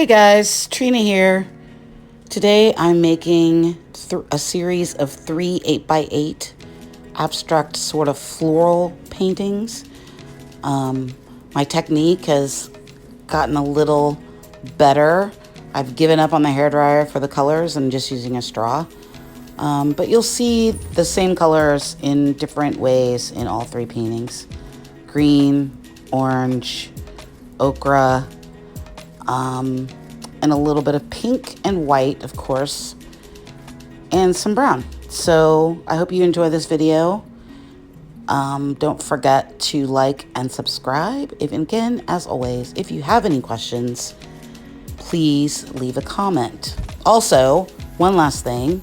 Hey guys, Trina here. Today I'm making a series of 3 8x8 abstract sort of floral paintings. My technique has gotten a little better. I've given up on the hairdryer for the colors and just using a straw. But you'll see the same colors in different ways in all 3 paintings. Green, orange, ochre, and a little bit of pink and white, of course, and some brown. So I hope you enjoy this video. Don't forget to like and subscribe. And again, as always, if you have any questions, please leave a comment. Also, one last thing,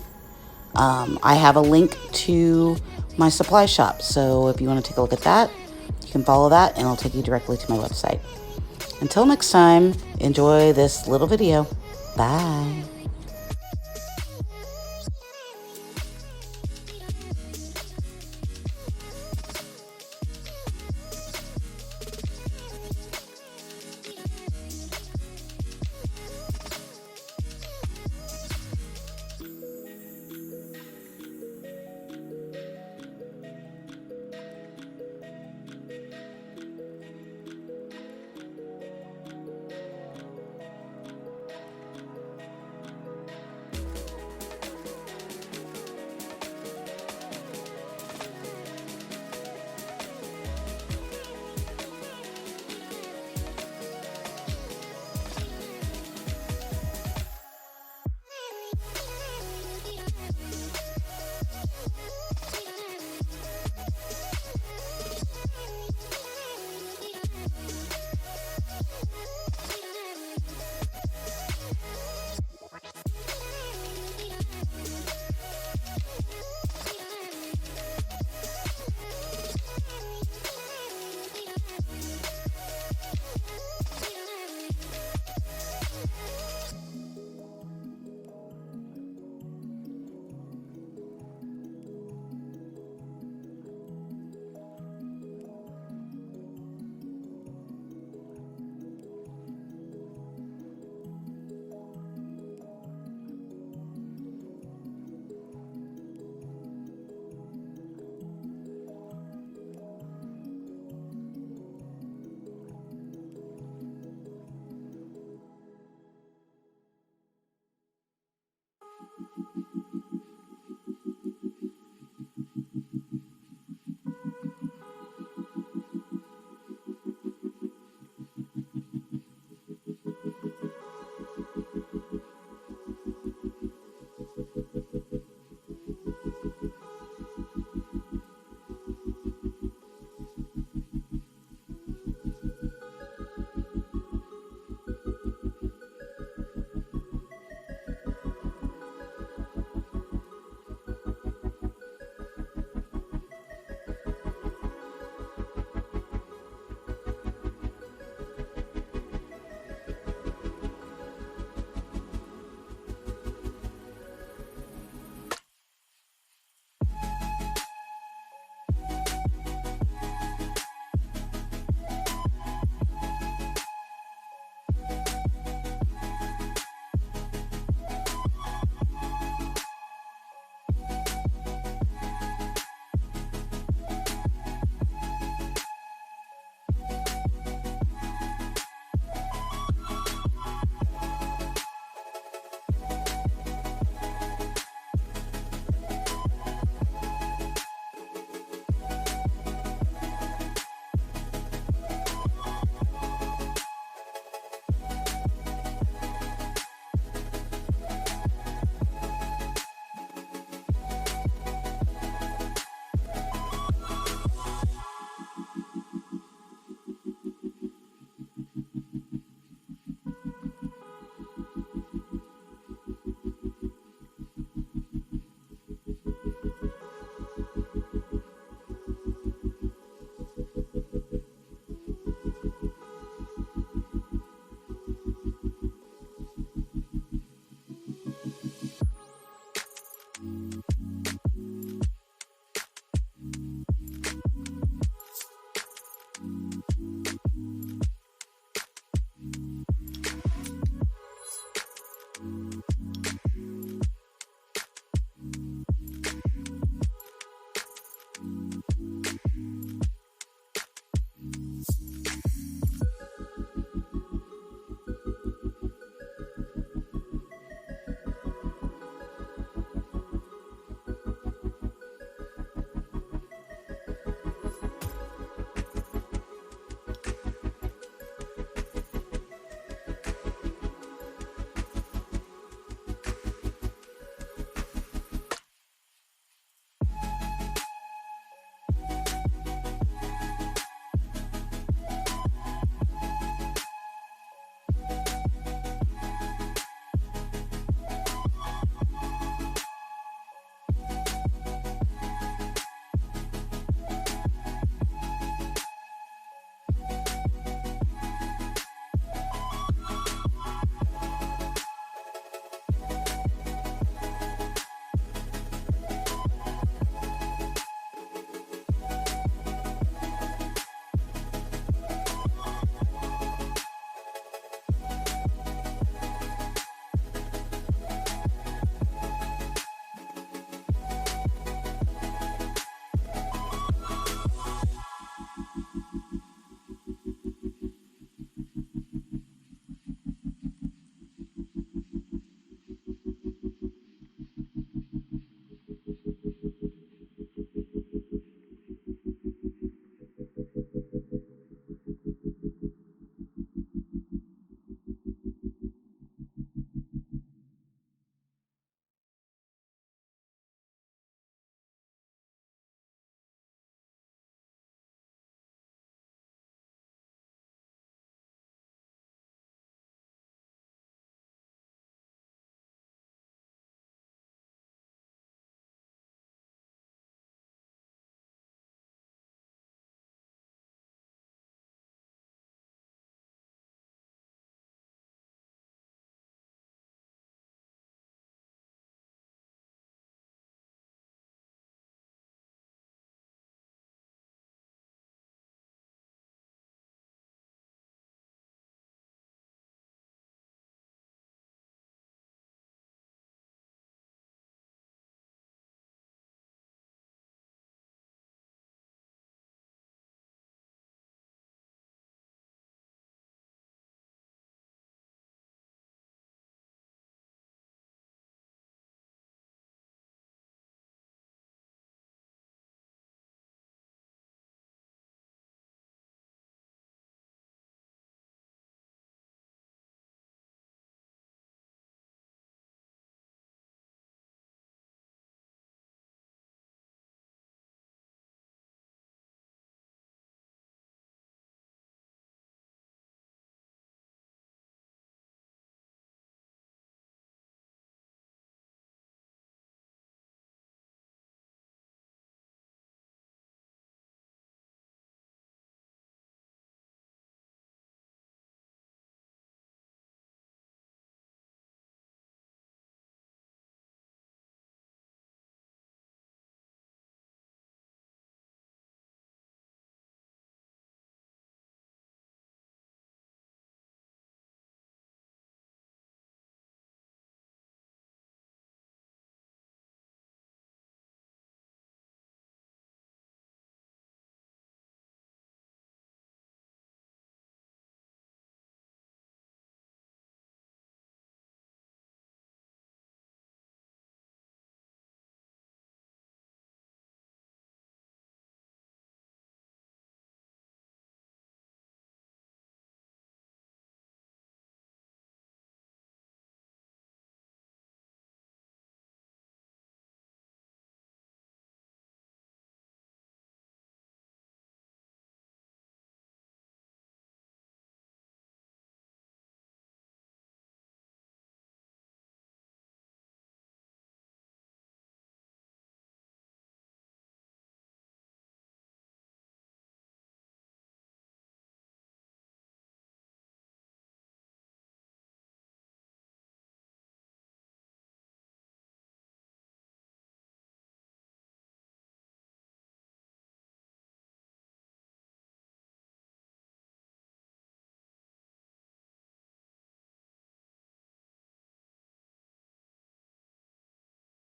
I have a link to my supply shop. So if you want to take a look at that, you can follow that and it'll take you directly to my website. Until next time, enjoy this little video. Bye.